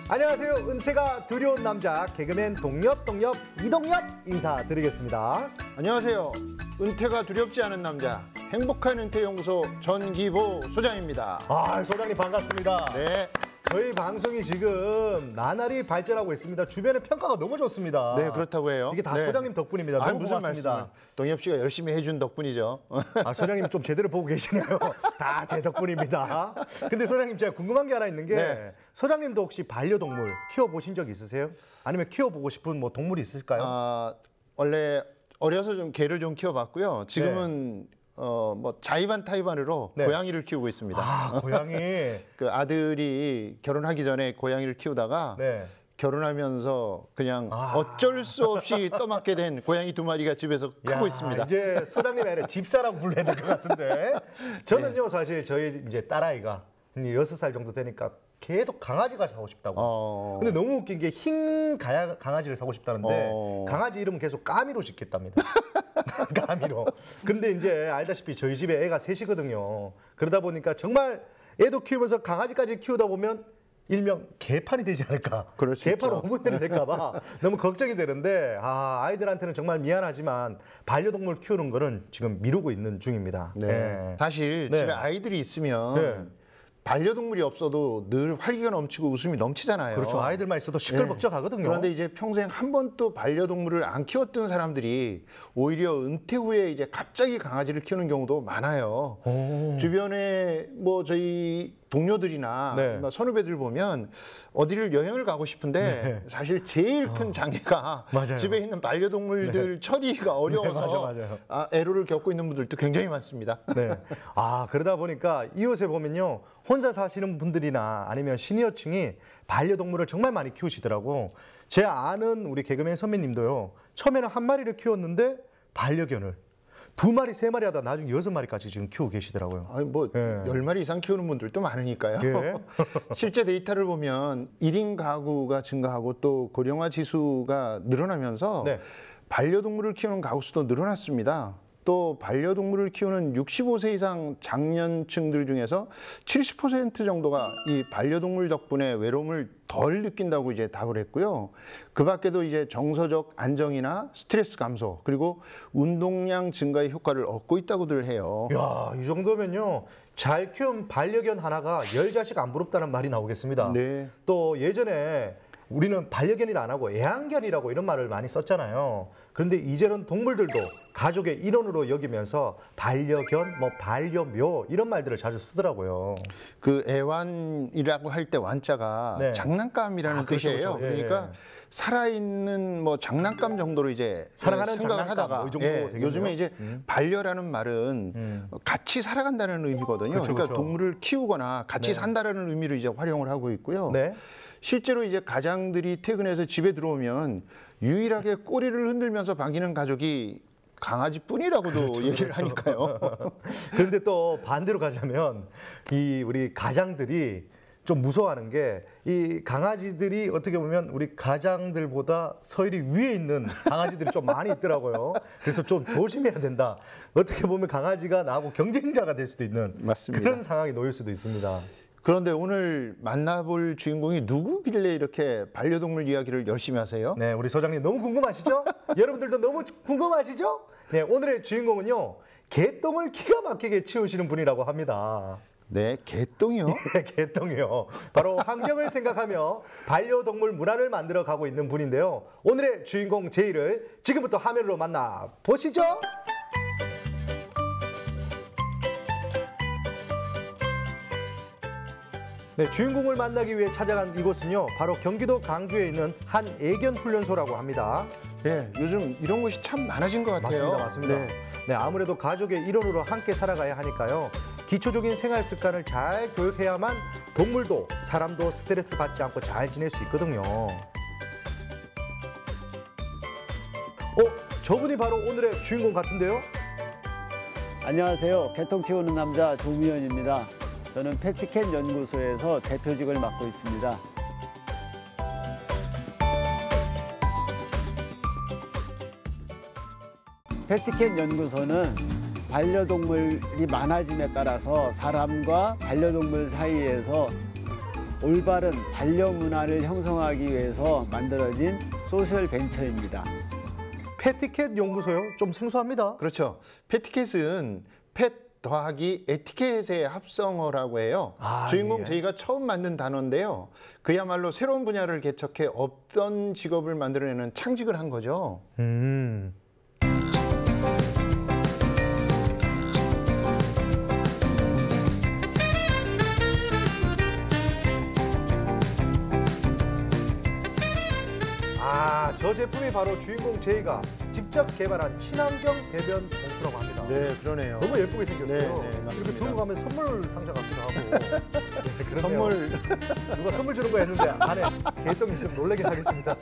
안녕하세요. 은퇴가 두려운 남자 개그맨 동엽 이동엽 인사드리겠습니다. 안녕하세요. 은퇴가 두렵지 않은 남자 행복한 은퇴연구소 전기보 소장입니다. 소장님 반갑습니다. 네. 저희 방송이 지금 나날이 발전하고 있습니다. 주변의 평가가 너무 좋습니다. 네, 그렇다고 해요. 이게 다 네. 소장님 덕분입니다. 너무 무슨 고맙습니다. 말씀을. 동엽 씨가 열심히 해준 덕분이죠. 소장님 좀 제대로 보고 계시네요. 다 제 덕분입니다. 근데 소장님 제가 궁금한 게 하나 있는 게 네. 소장님도 혹시 반려동물 키워보신 적 있으세요? 아니면 키워보고 싶은 뭐 동물이 있을까요? 원래 어려서 좀 개를 좀 키워봤고요. 지금은 뭐 자의반 타의반으로 네. 고양이를 키우고 있습니다. 고양이. 그 아들이 결혼하기 전에 고양이를 키우다가 네. 결혼하면서 그냥 어쩔 수 없이 떠맡게 된 고양이 2마리가 집에서 크고 있습니다. 이제 소장님 아니라 집사라고 불러야 될 것 같은데 저는요 사실 저희 이제 딸아이가 6살 정도 되니까 계속 강아지가 사고 싶다고. 근데 너무 웃긴 게 흰 강아지를 사고 싶다는데 강아지 이름은 계속 까미로 짓겠답니다. 까미로. 근데 이제 알다시피 저희 집에 애가 셋이거든요. 그러다 보니까 정말 애도 키우면서 강아지까지 키우다 보면 일명 개판이 되지 않을까. 그럴 수 개판 있죠. 어머니이 될까 봐 너무 걱정이 되는데 아이들한테는 정말 미안하지만 반려동물 키우는 거는 지금 미루고 있는 중입니다. 네. 사실 집에 아이들이 있으면 반려동물이 없어도 늘 활기가 넘치고 웃음이 넘치잖아요. 그렇죠. 아이들만 있어도 시끌벅적하거든요. 그런데 이제 평생 한 번도 반려동물을 안 키웠던 사람들이 오히려 은퇴 후에 이제 갑자기 강아지를 키우는 경우도 많아요. 주변에 뭐 저희 동료들이나 선후배들 보면 어디를 여행을 가고 싶은데 사실 제일 큰 장애가 집에 있는 반려동물들 처리가 어려워서 애로를 겪고 있는 분들도 굉장히 많습니다. 네. 그러다 보니까 이곳에 보면요. 혼자 사시는 분들이나 아니면 시니어층이 반려동물을 정말 많이 키우시더라고. 제 아는 우리 개그맨 선배님도요. 처음에는 한 마리를 키웠는데 반려견을 2마리, 3마리 하다 나중에 6마리까지 지금 키우고 계시더라고요. 10마리 이상 키우는 분들도 많으니까요. 실제 데이터를 보면 1인 가구가 증가하고 또 고령화 지수가 늘어나면서 반려동물을 키우는 가구 수도 늘어났습니다. 또 반려동물을 키우는 65세 이상 장년층들 중에서 70% 정도가 이 반려동물 덕분에 외로움을 덜 느낀다고 이제 답을 했고요. 그 밖에도 이제 정서적 안정이나 스트레스 감소 그리고 운동량 증가의 효과를 얻고 있다고들 해요. 야, 이 정도면요. 잘 키운 반려견 하나가 10자식 안 부럽다는 말이 나오겠습니다. 또 예전에 우리는 반려견이라 안 하고 애완견이라고 이런 말을 많이 썼잖아요. 그런데 이제는 동물들도 가족의 일원으로 여기면서 반려견, 반려묘 이런 말들을 자주 쓰더라고요. 그 애완이라고 할 때 완자가 장난감이라는 뜻이에요. 그러니까 살아있는 장난감 정도로 이제 살아가는 생각을 장난감, 하다가 요즘에 이제 반려라는 말은 같이 살아간다는 의미거든요. 그러니까 동물을 키우거나 같이 산다라는 의미로 이제 활용을 하고 있고요. 실제로 이제 가장들이 퇴근해서 집에 들어오면 유일하게 꼬리를 흔들면서 반기는 가족이 강아지뿐이라고도 얘기를 하니까요. 그런데 또 반대로 가자면 이 우리 가장들이 좀 무서워하는 게 이 강아지들이 어떻게 보면 우리 가장들보다 서열이 위에 있는 강아지들이 좀 많이 있더라고요. 그래서 좀 조심해야 된다. 어떻게 보면 강아지가 나하고 경쟁자가 될 수도 있는 그런 상황이 놓일 수도 있습니다. 그런데 오늘 만나볼 주인공이 누구길래 이렇게 반려동물 이야기를 열심히 하세요? 네, 우리 소장님 너무 궁금하시죠? 여러분들도 너무 궁금하시죠? 네, 오늘의 주인공은요. 개똥을 기가 막히게 치우시는 분이라고 합니다. 네, 개똥이요? 네, 개똥이요. 바로 환경을 생각하며 반려동물 문화를 만들어 가고 있는 분인데요. 오늘의 주인공 제이를 지금부터 화면으로 만나보시죠. 네, 주인공을 만나기 위해 찾아간 이곳은요. 바로 경기도 강주에 있는 한 애견 훈련소라고 합니다. 네, 요즘 이런 곳이 참 많아진 것 같아요. 맞습니다. 네, 아무래도 가족의 일원으로 함께 살아가야 하니까요. 기초적인 생활 습관을 잘 교육해야만 동물도 사람도 스트레스 받지 않고 잘 지낼 수 있거든요. 저분이 바로 오늘의 주인공 같은데요? 안녕하세요. 개똥 치우는 남자 조미연입니다. 저는 팩트캔 연구소에서 대표직을 맡고 있습니다. 팩트캔 연구소는 반려동물이 많아짐에 따라서 사람과 반려동물 사이에서 올바른 반려 문화를 형성하기 위해서 만들어진 소셜 벤처입니다. 패티켓 연구소요? 좀 생소합니다. 그렇죠. 패티켓은 펫 더하기 에티켓의 합성어라고 해요. 주인공 예. 저희가 처음 만든 단어인데요. 그야말로 새로운 분야를 개척해 없던 직업을 만들어내는 창직을 한 거죠. 저 제품이 바로 주인공 제이가 직접 개발한 친환경 배변 봉투라고 합니다. 네, 그러네요. 너무 예쁘게 생겼어요. 네, 맞습니다. 이렇게 들고 가면 선물 상자 같기도 하고. 네, 그러네요. 선물. 누가 선물 주는 거 했는데 안에 개똥이 있으면 놀라게 하겠습니다.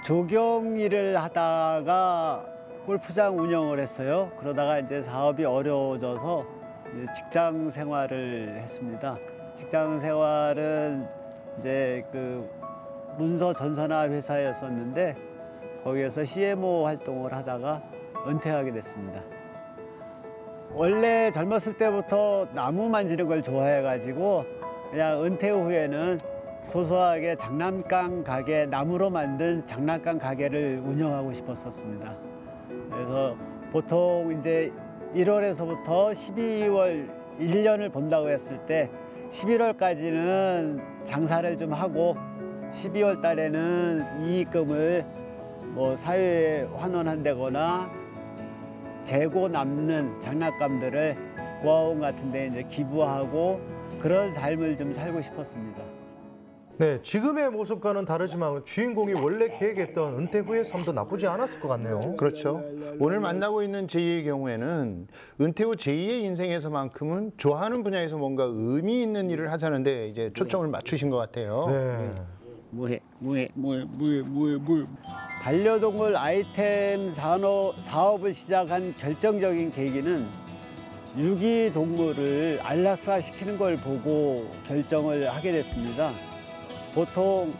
조경 일을 하다가 골프장 운영을 했어요. 그러다가 이제 사업이 어려워져서 이제 직장 생활을 했습니다. 직장 생활은 이제 그 문서 전산화 회사였었는데 거기에서 CMO 활동을 하다가 은퇴하게 됐습니다. 원래 젊었을 때부터 나무 만지는 걸 좋아해가지고 그냥 은퇴 후에는 소소하게 장난감 가게, 나무로 만든 장난감 가게를 운영하고 싶었었습니다. 그래서 보통 이제 1월에서부터 12월 1년을 본다고 했을 때 11월까지는 장사를 좀 하고 12월 달에는 이익금을 뭐 사회에 환원한다거나 재고 남는 장난감들을 고아원 같은 데 이제 기부하고 그런 삶을 좀 살고 싶었습니다. 네, 지금의 모습과는 다르지만 주인공이 원래 계획했던 은퇴 후의 삶도 나쁘지 않았을 것 같네요. 그렇죠. 오늘 만나고 있는 제이의 경우에는 은퇴 후 제이의 인생에서만큼은 좋아하는 분야에서 뭔가 의미 있는 일을 하자는데 이제 초점을 맞추신 것 같아요. 네. 뭐해. 반려동물 아이템 사업을 시작한 결정적인 계기는 유기동물을 안락사시키는 걸 보고 결정을 하게 됐습니다. 보통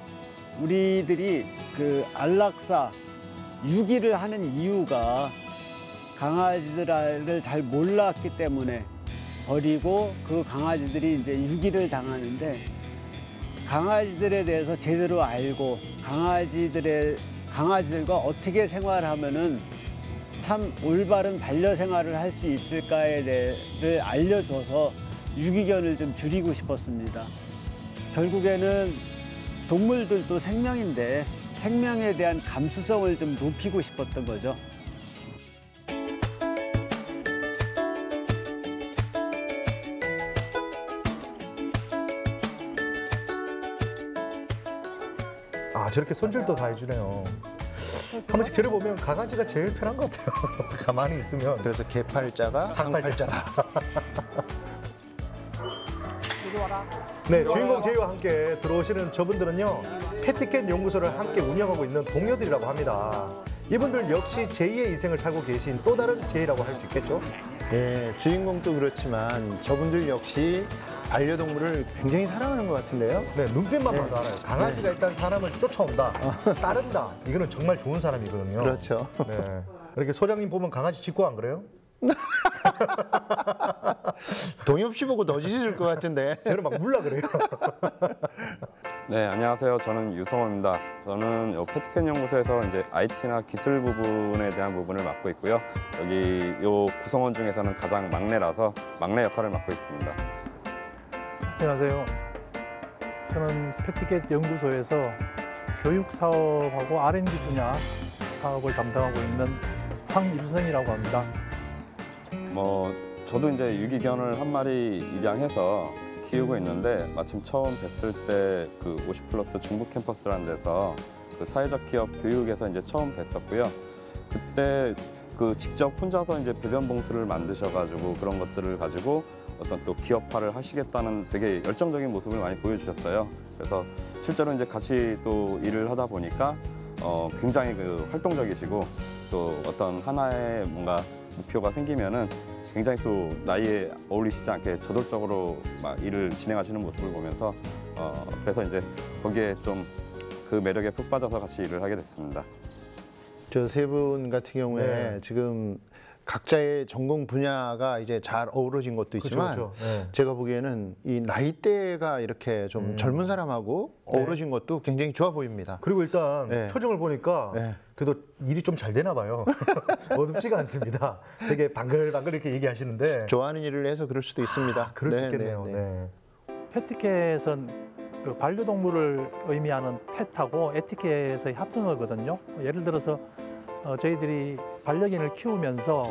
우리들이 그 안락사, 유기를 하는 이유가 강아지들을 잘 몰랐기 때문에 버리고 그 강아지들이 이제 유기를 당하는데 강아지들에 대해서 제대로 알고 강아지들과 어떻게 생활하면은 참 올바른 반려 생활을 할 수 있을까에 대해서 알려줘서 유기견을 좀 줄이고 싶었습니다. 결국에는 동물들도 생명인데 생명에 대한 감수성을 좀 높이고 싶었던 거죠. 저렇게 손질도 다 해주네요. 한 번씩 들어보면 강아지가 제일 편한 것 같아요. 가만히 있으면. 그래서 개팔자가 상팔자다. 네, 주인공 제이와 함께 들어오시는 저분들은요, 패티켓 연구소를 함께 운영하고 있는 동료들이라고 합니다. 이분들 역시 제이의 인생을 살고 계신 또 다른 제이라고 할 수 있겠죠? 네, 주인공도 그렇지만 저분들 역시 반려동물을 굉장히 사랑하는 것 같은데요. 네, 눈빛만 봐도 알아요. 강아지가 일단 사람을 쫓아온다, 따른다. 이거는 정말 좋은 사람이거든요. 그렇죠. 네. 이렇게 소장님 보면 강아지 짖고 안 그래요? 동의 없이 보고 더 짖을 것 같은데. 저는 막 물라 그래요. 네, 안녕하세요. 저는 유성호입니다. 저는 요 패티켓 연구소에서 이제 IT나 기술 부분에 대한 부분을 맡고 있고요. 여기 요 구성원 중에서는 가장 막내라서 막내 역할을 맡고 있습니다. 안녕하세요. 저는 패티켓 연구소에서 교육 사업하고 R&D 분야 사업을 담당하고 있는 황일성이라고 합니다. 저도 이제 유기견을 한 마리 입양해서 키우고 있는데 마침 처음 뵀을 때 그 50플러스 중부 캠퍼스라는 데서 그 사회적 기업 교육에서 이제 처음 뵀었고요. 그때 그 직접 혼자서 이제 배변 봉투를 만드셔가지고 그런 것들을 가지고 어떤 또 기업화를 하시겠다는 되게 열정적인 모습을 많이 보여주셨어요. 그래서 실제로 이제 같이 또 일을 하다 보니까 굉장히 그 활동적이시고 또 어떤 하나의 뭔가 목표가 생기면은 굉장히 또 나이에 어울리시지 않게 저돌적으로 막 일을 진행하시는 모습을 보면서 그래서 이제 거기에 좀 그 매력에 푹 빠져서 같이 일을 하게 됐습니다. 저 세 분 같은 경우에 네. 지금 각자의 전공 분야가 이제 잘 어우러진 것도 있지만 그렇죠. 네. 제가 보기에는 이 나이대가 이렇게 좀 젊은 사람하고 어우러진 것도 굉장히 좋아 보입니다. 그리고 일단 네. 표정을 보니까 네. 그래도 일이 좀 잘 되나 봐요. 어둡지가 않습니다. 되게 방글방글 이렇게 얘기하시는데 좋아하는 일을 해서 그럴 수도 있습니다. 그럴 수 있겠네요. 네. 패티켓은 그 반려동물을 의미하는 펫하고 에티켓의 합성어거든요. 예를 들어서 저희들이 반려견을 키우면서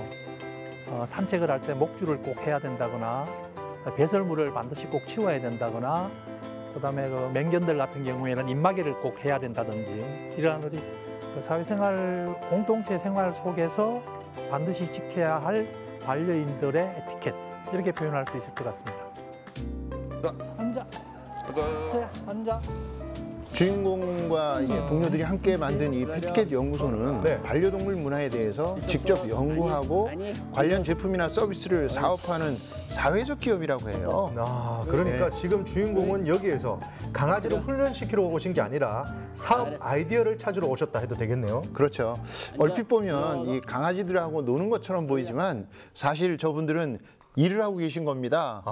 산책을 할 때 목줄을 꼭 해야 된다거나 배설물을 반드시 꼭 치워야 된다거나 그다음에 그 맹견들 같은 경우에는 입마개를 꼭 해야 된다든지 이러한 우리 그 사회생활 공동체 생활 속에서 반드시 지켜야 할 반려인들의 에티켓 이렇게 표현할 수 있을 것 같습니다. 앉아. 앉아. 주인공과 이제 동료들이 함께 만든 이 패티켓 연구소는 네. 반려동물 문화에 대해서 직접 연구하고 관련 제품이나 서비스를 사업하는 사회적 기업이라고 해요. 그러니까 네. 지금 주인공은 여기에서 강아지를 훈련시키러 오신 게 아니라 사업 아이디어를 찾으러 오셨다 해도 되겠네요. 그렇죠. 얼핏 보면 이 강아지들하고 노는 것처럼 보이지만 사실 저분들은 일을 하고 계신 겁니다.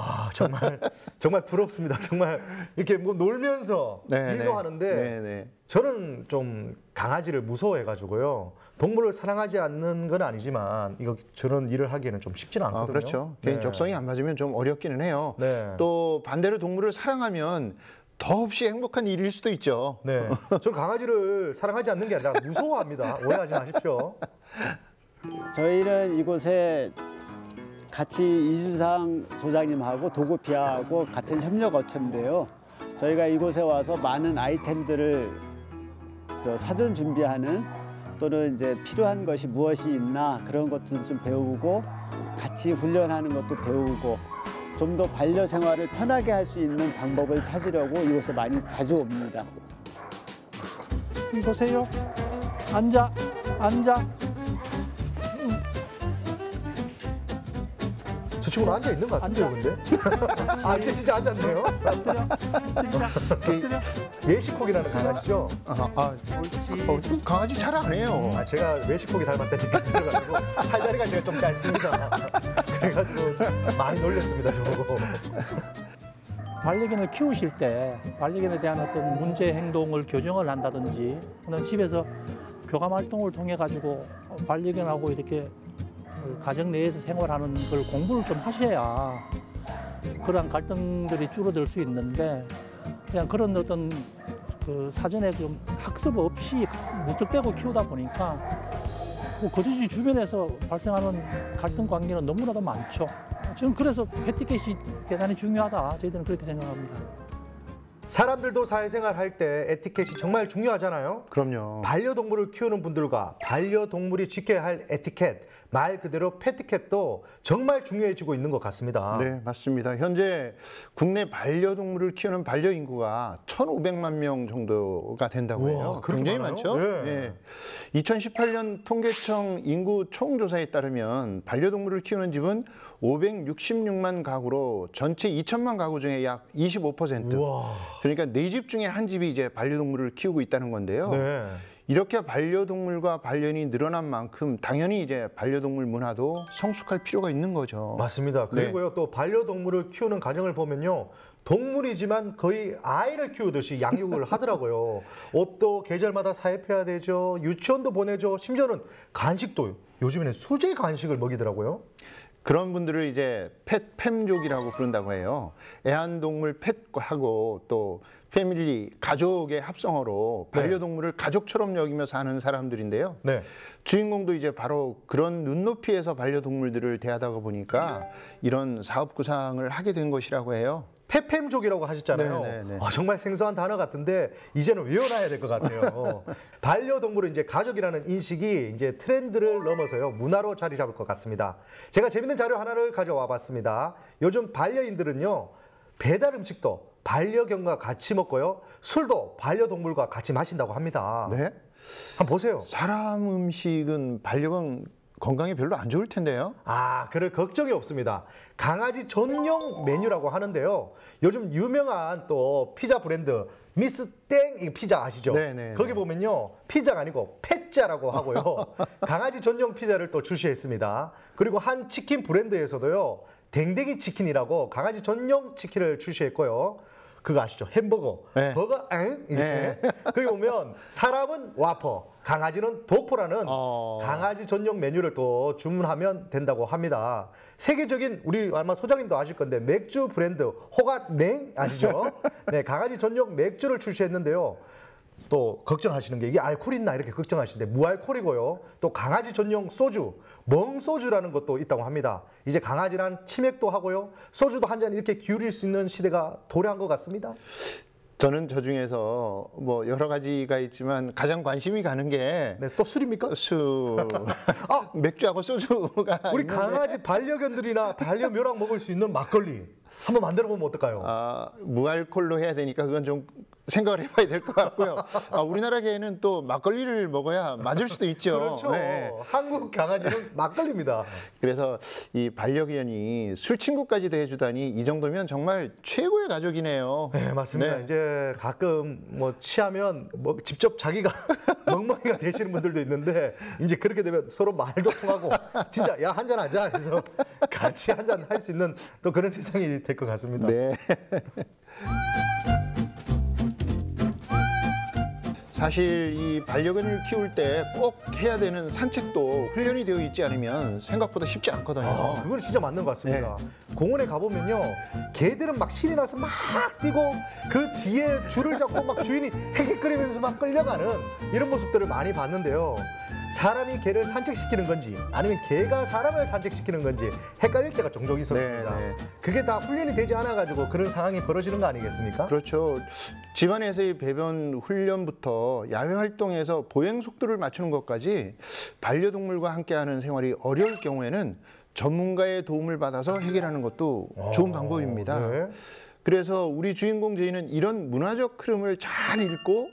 정말 부럽습니다. 정말 이렇게 뭐 놀면서 일도 하는데 저는 좀 강아지를 무서워해가지고요. 동물을 사랑하지 않는 건 아니지만 저런 일을 하기에는 좀 쉽지는 않거든요. 그렇죠. 개인 적성이 안 맞으면 좀 어렵기는 해요. 또 반대로 동물을 사랑하면 더없이 행복한 일일 수도 있죠. 네, 저는 강아지를 사랑하지 않는 게 아니라 무서워합니다. 오해하지 마십시오. 저희는 이곳에 같이 이준상 소장님하고 도구피아하고 같은 협력 업체인데요. 저희가 이곳에 와서 많은 아이템들을 사전 준비하는 또는 이제 필요한 것이 무엇이 있나 그런 것도 좀 배우고 같이 훈련하는 것도 배우고 좀 더 반려 생활을 편하게 할 수 있는 방법을 찾으려고 이곳에 많이 자주 옵니다. 보세요. 앉아. 저 친구는 앉아 있는 것 같은데요, 근데? 진짜 앉았네요. 웨시콕이라는 강아지죠? 강아지 잘 안 해요. 제가 웨시콕이 닮았다는 얘기가 들어가지고 팔다리가 제가 좀 짧습니다. 그래가지고 많이 놀렸습니다, 저거. 반려견을 키우실 때 반려견에 대한 어떤 문제 행동을 교정을 한다든지 또는 집에서 교감 활동을 통해 가지고 반려견하고 이렇게 가정 내에서 생활하는 걸 공부를 좀 하셔야 그러한 갈등들이 줄어들 수 있는데 그냥 그런 어떤 그 사전에 좀 학습 없이 무턱대고 키우다 보니까 거주지 주변에서 발생하는 갈등 관계는 너무나도 많죠. 저는 그래서 패티켓이 대단히 중요하다. 저희들은 그렇게 생각합니다. 사람들도 사회생활 할 때 에티켓이 정말 중요하잖아요. 그럼요. 반려동물을 키우는 분들과 반려동물이 지켜야 할 에티켓, 말 그대로 패티켓도 정말 중요해지고 있는 것 같습니다. 네, 맞습니다. 현재 국내 반려동물을 키우는 반려 인구가 1,500만 명 정도가 된다고 해요. 굉장히 많아요? 많죠. 네. 2018년 통계청 인구 총조사에 따르면 반려동물을 키우는 집은 566만 가구로 전체 2천만 가구 중에 약 25%. 우와. 그러니까 4집 중에 한 집이 이제 반려동물을 키우고 있다는 건데요. 이렇게 반려동물과 반려인이 늘어난 만큼 당연히 이제 반려동물 문화도 성숙할 필요가 있는 거죠. 맞습니다. 그리고요, 또 반려동물을 키우는 가정을 보면요, 동물이지만 거의 아이를 키우듯이 양육을 하더라고요. 옷도 계절마다 사입해야 되죠. 유치원도 보내죠. 심지어는 간식도 요즘에는 수제 간식을 먹이더라고요. 그런 분들을 이제 펫팸족이라고 부른다고 해요. 애완동물 펫하고 또 패밀리, 가족의 합성어로 반려동물을 가족처럼 여기며 사는 사람들인데요. 주인공도 이제 바로 그런 눈높이에서 반려동물들을 대하다 보니까 이런 사업 구상을 하게 된 것이라고 해요. 펫팸족이라고 하셨잖아요. 정말 생소한 단어 같은데 이제는 외워놔야 될 것 같아요. 반려동물은 이제 가족이라는 인식이 이제 트렌드를 넘어서요, 문화로 자리 잡을 것 같습니다. 제가 재밌는 자료 하나를 가져와 봤습니다. 요즘 반려인들은요, 배달 음식도 반려견과 같이 먹고요, 술도 반려동물과 같이 마신다고 합니다. 한번 보세요. 사람 음식은 반려견 건강에 별로 안 좋을 텐데요. 그럴 걱정이 없습니다. 강아지 전용 메뉴라고 하는데요. 요즘 유명한 또 피자 브랜드 미스 땡 피자 아시죠? 네네. 거기 보면요. 피자가 아니고 펫자라고 하고요. 강아지 전용 피자를 또 출시했습니다. 그리고 한 치킨 브랜드에서도요. 댕댕이 치킨이라고 강아지 전용 치킨을 출시했고요. 그거 아시죠? 햄버거. 네. 버거 엥? 네. 거기 보면 사람은 와퍼, 강아지는 도포라는 강아지 전용 메뉴를 또 주문하면 된다고 합니다. 세계적인 우리 아마 소장님도 아실 건데 맥주 브랜드 호가냉 아시죠? 네, 강아지 전용 맥주를 출시했는데요. 또 걱정하시는 게 이게 알코올 있나 이렇게 걱정하시는데 무알콜이고요. 또 강아지 전용 소주, 멍소주라는 것도 있다고 합니다. 이제 강아지란 치맥도 하고요. 소주도 한 잔 이렇게 기울일 수 있는 시대가 도래한 것 같습니다. 저는 저 중에서 뭐 여러 가지가 있지만 가장 관심이 가는 게 네, 또 술입니까? 맥주하고 소주가 우리 있는데. 강아지 반려견들이나 반려묘랑 먹을 수 있는 막걸리 한번 만들어 보면 어떨까요? 무알콜로 해야 되니까 그건 좀 생각을 해봐야 될 것 같고요. 우리나라 개는 또 막걸리를 먹어야 맞을 수도 있죠. 그렇죠. 네. 한국 강아지는 막걸리입니다. 그래서 이 반려견이 술 친구까지 대해주다니 이 정도면 정말 최고의 가족이네요. 네, 맞습니다. 네. 이제 가끔 뭐 취하면 뭐 직접 자기가 멍멍이가 되시는 분들도 있는데 이제 그렇게 되면 서로 말도 통하고 진짜 야 한잔 하자 해서 같이 한잔 할 수 있는 또 그런 세상이 될 것 같습니다. 네. 사실 이 반려견을 키울 때 꼭 해야 되는 산책도 훈련이 되어 있지 않으면 생각보다 쉽지 않거든요. 그건 진짜 맞는 것 같습니다. 공원에 가보면요. 개들은 막 신이 나서 막 뛰고 그 뒤에 줄을 잡고 막 주인이 헥헥거리면서 막 끌려가는 이런 모습들을 많이 봤는데요. 사람이 개를 산책시키는 건지 아니면 개가 사람을 산책시키는 건지 헷갈릴 때가 종종 있었습니다. 네. 그게 다 훈련이 되지 않아가지고 그런 상황이 벌어지는 거 아니겠습니까? 그렇죠. 집안에서의 배변 훈련부터 야외 활동에서 보행 속도를 맞추는 것까지 반려동물과 함께하는 생활이 어려울 경우에는 전문가의 도움을 받아서 해결하는 것도 좋은 방법입니다. 네. 그래서 우리 주인공 제이는 이런 문화적 흐름을 잘 읽고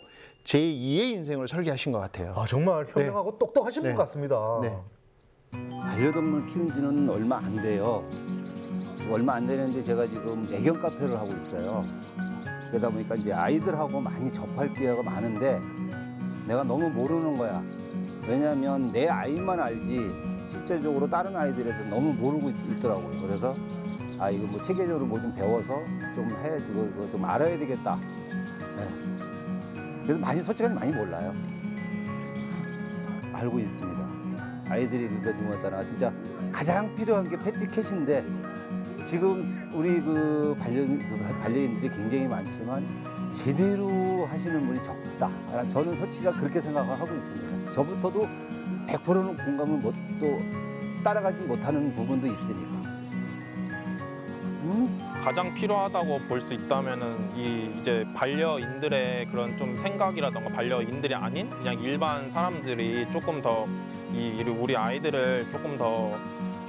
제2의 인생을 설계하신 것 같아요. 정말 현명하고 똑똑하신 네. 분 같습니다. 네. 반려동물 키운 지는 얼마 안 돼요. 얼마 안 되는데 제가 지금 애견 카페를 하고 있어요. 그러다 보니까 이제 아이들하고 많이 접할 기회가 많은데 내가 너무 모르는 거야. 왜냐하면 내 아이만 알지 실제적으로 다른 아이들에서 너무 모르고 있더라고요. 그래서 이거 뭐 체계적으로 뭐 좀 배워서 좀 해야지, 이거 좀 알아야 되겠다. 네. 그래서 솔직히 많이 몰라요. 알고 있습니다. 아이들이 그러니까 누구나 진짜 가장 필요한 게 패티캣인데 지금 우리 반려인들이 굉장히 많지만 제대로 하시는 분이 적다. 저는 솔직히 그렇게 생각을 하고 있습니다. 저부터도 100%는 공감을 또 따라가지 못하는 부분도 있으니까. 가장 필요하다고 볼 수 있다면은 이제 반려인들의 그런 좀 생각이라던가 반려인들이 아닌 그냥 일반 사람들이 조금 더 우리 아이들을 조금 더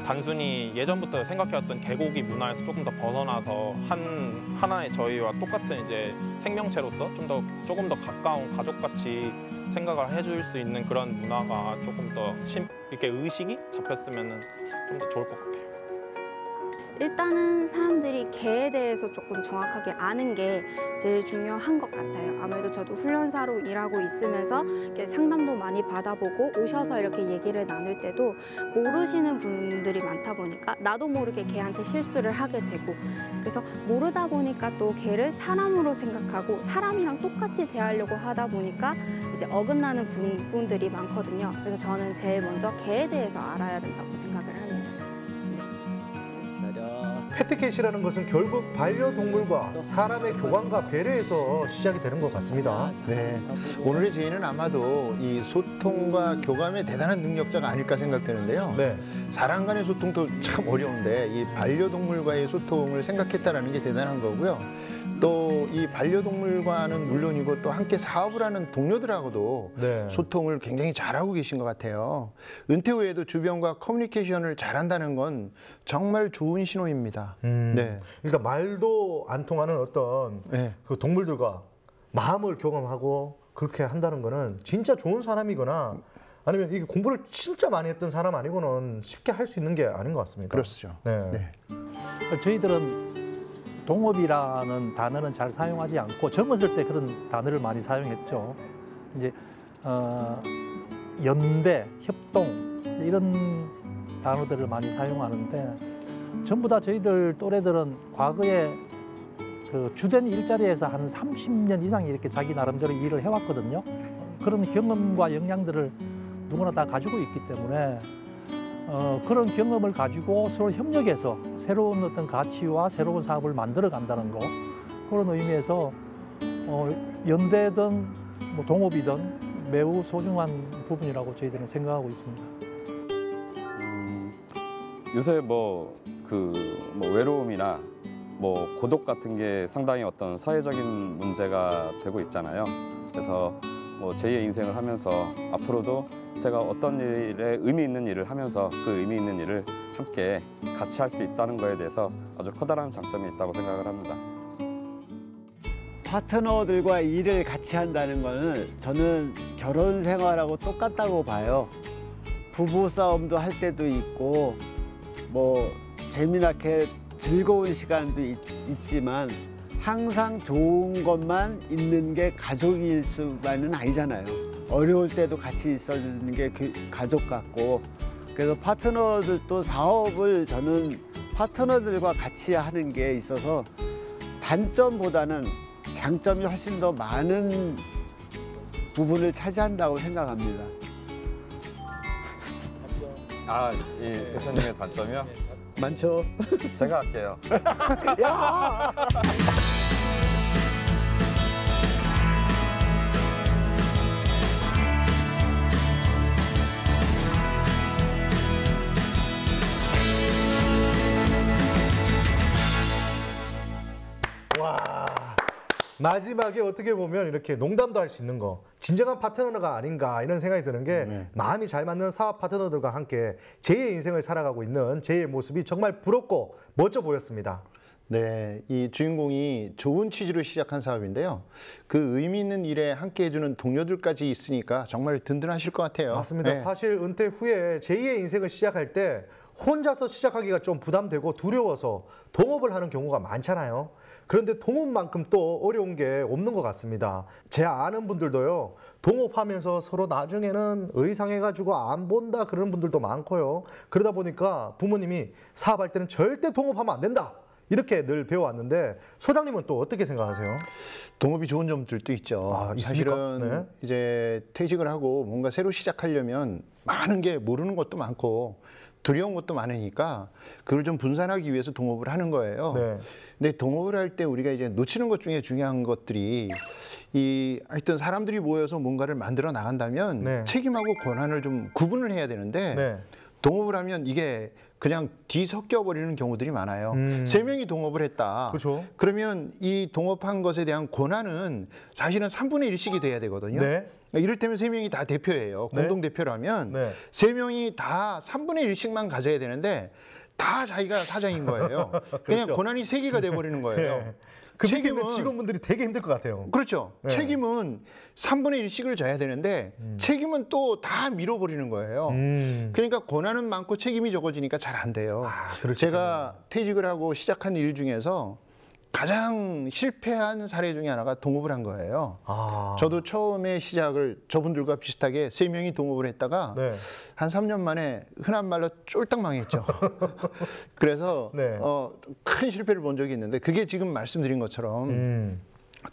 단순히 예전부터 생각해왔던 개고기 문화에서 조금 더 벗어나서 하나의 저희와 똑같은 이제 생명체로서 조금 더 가까운 가족같이 생각을 해줄 수 있는 그런 문화가 조금 더 이렇게 의식이 잡혔으면은 좀 더 좋을 것 같아요. 일단은 사람들이 개에 대해서 조금 정확하게 아는 게 제일 중요한 것 같아요. 아무래도 저도 훈련사로 일하고 있으면서 이렇게 상담도 많이 받아보고 오셔서 이렇게 얘기를 나눌 때도 모르시는 분들이 많다 보니까 나도 모르게 개한테 실수를 하게 되고 그래서 모르다 보니까 또 개를 사람으로 생각하고 사람이랑 똑같이 대하려고 하다 보니까 이제 어긋나는 부분들이 많거든요. 그래서 저는 제일 먼저 개에 대해서 알아야 된다고 생각을 합니다. 패트캣이라는 것은 결국 반려동물과 사람의 교감과 배려에서 시작이 되는 것 같습니다. 네. 오늘의 제이는 아마도 이 소통과 교감의 대단한 능력자가 아닐까 생각되는데요. 네. 사람 간의 소통도 참 어려운데 이 반려동물과의 소통을 생각했다는 게 대단한 거고요. 또 이 반려동물과는 물론이고 또 함께 사업을 하는 동료들하고도 네. 소통을 굉장히 잘하고 계신 것 같아요. 은퇴 후에도 주변과 커뮤니케이션을 잘한다는 건 정말 좋은 신호입니다. 네. 그러니까 말도 안 통하는 어떤 네. 그 동물들과 마음을 교감하고 그렇게 한다는 거는 진짜 좋은 사람이거나 아니면 이게 공부를 진짜 많이 했던 사람 아니고는 쉽게 할 수 있는 게 아닌 것 같습니다. 그렇죠. 네. 네. 저희들은 동업이라는 단어는 잘 사용하지 않고 젊었을 때 그런 단어를 많이 사용했죠. 이제 연대, 협동 이런 단어들을 많이 사용하는데 전부 다 저희들 또래들은 과거에 그 주된 일자리에서 한 30년 이상 이렇게 자기 나름대로 일을 해왔거든요. 그런 경험과 역량들을 누구나 다 가지고 있기 때문에 그런 경험을 가지고 서로 협력해서 새로운 어떤 가치와 새로운 사업을 만들어 간다는 거, 그런 의미에서 연대든 뭐 동업이든 매우 소중한 부분이라고 저희들은 생각하고 있습니다. 요새 뭐 외로움이나 뭐 고독 같은 게 상당히 어떤 사회적인 문제가 되고 있잖아요. 그래서 뭐 제2의 인생을 하면서 앞으로도 제가 어떤 일에 의미 있는 일을 하면서 그 의미 있는 일을 함께 같이 할 수 있다는 거에 대해서 아주 커다란 장점이 있다고 생각을 합니다. 파트너들과 일을 같이 한다는 거는 저는 결혼 생활하고 똑같다고 봐요. 부부 싸움도 할 때도 있고 뭐 재미나게 즐거운 시간도 있지만 항상 좋은 것만 있는 게 가족일 수만은 아니잖아요. 어려울 때도 같이 있어주는 게 가족 같고, 그래서 파트너들도 사업을 저는 파트너들과 같이 하는 게 있어서 단점보다는 장점이 훨씬 더 많은 부분을 차지한다고 생각합니다. 아, 이 대표님의 단점이요? 많죠. 제가 할게요. 야! 와, 마지막에 어떻게 보면 이렇게 농담도 할 수 있는 거, 진정한 파트너가 아닌가 이런 생각이 드는 게 마음이 잘 맞는 사업 파트너들과 함께 제2의 인생을 살아가고 있는 제2의 모습이 정말 부럽고 멋져 보였습니다. 네, 이 주인공이 좋은 취지로 시작한 사업인데요. 그 의미 있는 일에 함께 해주는 동료들까지 있으니까 정말 든든하실 것 같아요. 맞습니다. 네. 사실 은퇴 후에 제2의 인생을 시작할 때 혼자서 시작하기가 좀 부담되고 두려워서 동업을 하는 경우가 많잖아요. 그런데 동업만큼 또 어려운 게 없는 것 같습니다. 제 아는 분들도요, 동업하면서 서로 나중에는 의상해가지고 안 본다 그러는 분들도 많고요. 그러다 보니까 부모님이 사업할 때는 절대 동업하면 안 된다, 이렇게 늘 배워왔는데, 소장님은 또 어떻게 생각하세요? 동업이 좋은 점들도 있죠. 아, 있습니까? 사실은 네. 이제 퇴직을 하고 뭔가 새로 시작하려면 많은 게 모르는 것도 많고 두려운 것도 많으니까 그걸 좀 분산하기 위해서 동업을 하는 거예요. 네. 근데 동업을 할 때 우리가 이제 놓치는 것 중에 중요한 것들이 하여튼 사람들이 모여서 뭔가를 만들어 나간다면 네. 책임하고 권한을 좀 구분을 해야 되는데 네. 동업을 하면 이게 그냥 뒤섞여 버리는 경우들이 많아요. 세 명이 동업을 했다. 그렇죠. 그러면 이 동업한 것에 대한 권한은 사실은 3분의 1씩이 돼야 되거든요. 네. 이를테면 세 명이 다 대표예요. 네. 공동대표라면 네. 세 명이 다 3분의 1씩만 가져야 되는데 다 자기가 사장인 거예요. 그냥 그렇죠. 권한이 3개가 돼버리는 거예요. 네. 그 밑에 있는 직원분들이 되게 힘들 것 같아요. 그렇죠. 네. 책임은 3분의 1씩을 져야 되는데 책임은 또 다 밀어버리는 거예요. 그러니까 권한은 많고 책임이 적어지니까 잘 안 돼요. 제가 퇴직을 하고 시작한 일 중에서 가장 실패한 사례 중에 하나가 동업을 한 거예요. 저도 처음에 시작을 저분들과 비슷하게 3명이 동업을 했다가 네. 한 3년 만에 흔한 말로 쫄딱 망했죠. 그래서 네. 큰 실패를 본 적이 있는데, 그게 지금 말씀드린 것처럼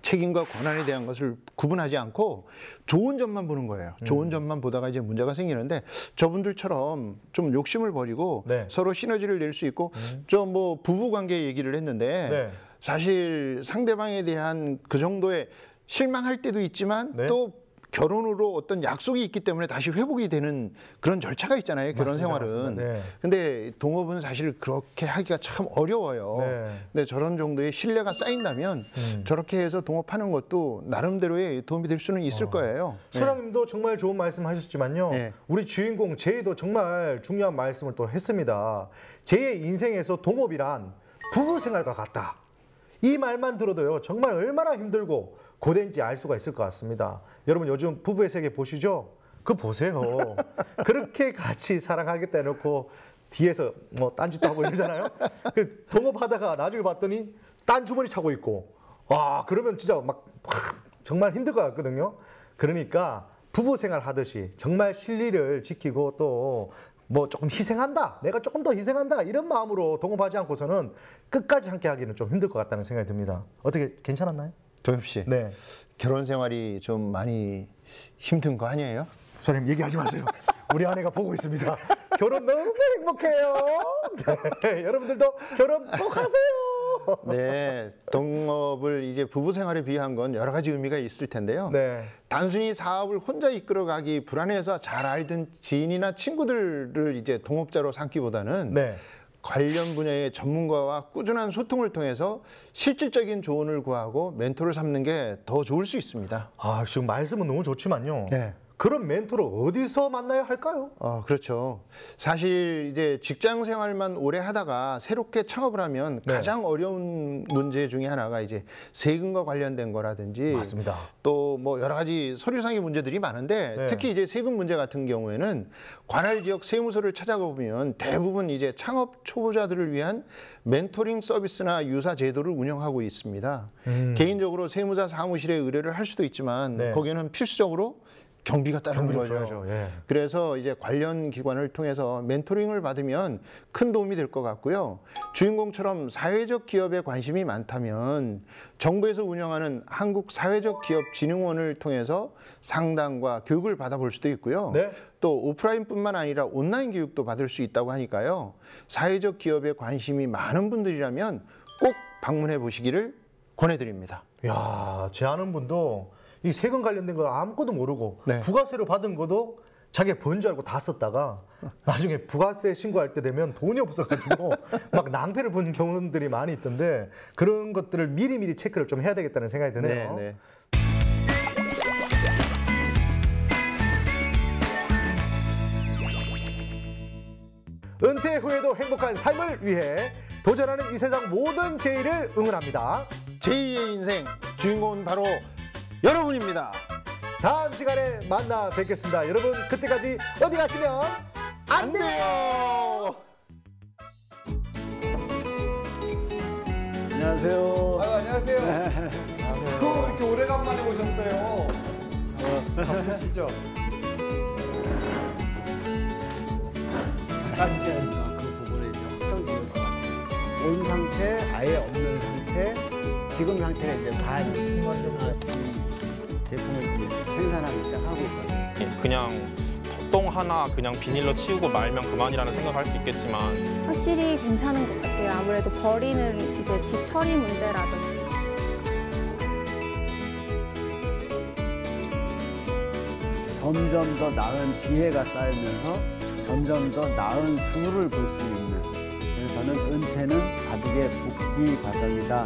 책임과 권한에 대한 것을 구분하지 않고 좋은 점만 보는 거예요. 좋은 점만 보다가 이제 문제가 생기는데, 저분들처럼 좀 욕심을 버리고 네. 서로 시너지를 낼 수 있고, 좀 뭐 부부 관계 얘기를 했는데 네. 사실 상대방에 대한 그 정도의 실망할 때도 있지만 네. 또 결혼으로 어떤 약속이 있기 때문에 다시 회복이 되는 그런 절차가 있잖아요. 결혼 맞습니다, 생활은. 맞습니다. 네. 근데 동업은 사실 그렇게 하기가 참 어려워요. 네. 근데 저런 정도의 신뢰가 쌓인다면 저렇게 해서 동업하는 것도 나름대로의 도움이 될 수는 있을 거예요. 소장님도 정말 좋은 말씀 하셨지만요. 네. 우리 주인공 제이도 정말 중요한 말씀을 또 했습니다. 제이의 인생에서 동업이란 부부 생활과 같다. 이 말만 들어도요, 정말 얼마나 힘들고 고된지 알 수가 있을 것 같습니다. 여러분 요즘 부부의 세계 보시죠? 그거 보세요. 그렇게 같이 사랑하겠다 해놓고 뒤에서 뭐 딴짓도 하고 이러잖아요. 그 동업하다가 나중에 봤더니 딴 주머니 차고 있고, 와 그러면 진짜 막 정말 힘들 것 같거든요. 그러니까 부부 생활 하듯이 정말 실리를 지키고 또 뭐 조금 희생한다, 내가 조금 더 희생한다 이런 마음으로 동업하지 않고서는 끝까지 함께 하기는 좀 힘들 것 같다는 생각이 듭니다. 어떻게 괜찮았나요? 동엽 씨, 네. 결혼 생활이 좀 많이 힘든 거 아니에요? 선생님 얘기하지 마세요. 우리 아내가 보고 있습니다. 결혼 너무 행복해요. 네, 여러분들도 결혼 꼭 하세요. 네, 동업을 이제 부부 생활에 비한 건 여러 가지 의미가 있을 텐데요. 네. 단순히 사업을 혼자 이끌어가기 불안해서 잘 알던 지인이나 친구들을 이제 동업자로 삼기보다는 네. 관련 분야의 전문가와 꾸준한 소통을 통해서 실질적인 조언을 구하고 멘토를 삼는 게 더 좋을 수 있습니다. 아, 지금 말씀은 너무 좋지만요. 네. 그런 멘토를 어디서 만나야 할까요? 그렇죠. 사실 이제 직장 생활만 오래 하다가 새롭게 창업을 하면 네. 가장 어려운 문제 중에 하나가 이제 세금과 관련된 거라든지 맞습니다. 또 뭐 여러 가지 서류상의 문제들이 많은데 네. 특히 이제 세금 문제 같은 경우에는 관할 지역 세무서를 찾아가 보면 대부분 이제 창업 초보자들을 위한 멘토링 서비스나 유사 제도를 운영하고 있습니다. 개인적으로 세무사 사무실에 의뢰를 할 수도 있지만 네. 거기에는 필수적으로 경비가 따르는 거죠. 예. 그래서 이제 관련 기관을 통해서 멘토링을 받으면 큰 도움이 될 것 같고요. 주인공처럼 사회적 기업에 관심이 많다면 정부에서 운영하는 한국사회적기업진흥원을 통해서 상담과 교육을 받아볼 수도 있고요. 네. 또 오프라인뿐만 아니라 온라인 교육도 받을 수 있다고 하니까요. 사회적 기업에 관심이 많은 분들이라면 꼭 방문해 보시기를 권해드립니다. 야, 제 아는 분도 이 세금 관련된 걸 아무것도 모르고 네. 부가세로 받은 것도 자기가 번 줄 알고 다 썼다가 나중에 부가세 신고할 때 되면 돈이 없어가지고 막 낭패를 보는 경우들이 많이 있던데 그런 것들을 미리미리 체크를 좀 해야 되겠다는 생각이 드네요. 네, 네. 은퇴 후에도 행복한 삶을 위해 도전하는 이 세상 모든 제의를 응원합니다. 제2의 인생 주인공은 바로 여러분입니다. 다음 시간에 만나 뵙겠습니다. 여러분 그때까지 어디 가시면 안 돼요. 안녕하세요. 안녕하세요. 이렇게 오래간만에 오셨어요. 바쁘시죠? 그 부분에 이제 확정지을 것 같아요. 온 상태, 아예 없는 상태, 지금 상태가 이제 반 제품을 이제 생산하기 시작하고 있거든요. 그냥 똥 하나 그냥 비닐로 치우고 말면 그만이라는 생각을 할 수 있겠지만 확실히 괜찮은 것 같아요. 아무래도 버리는 이제 뒤처리 문제라든지. 점점 더 나은 지혜가 쌓이면서 점점 더 나은 수를 볼 수 있는, 그래서 저는 은퇴는 바둑의 복귀 과정이다.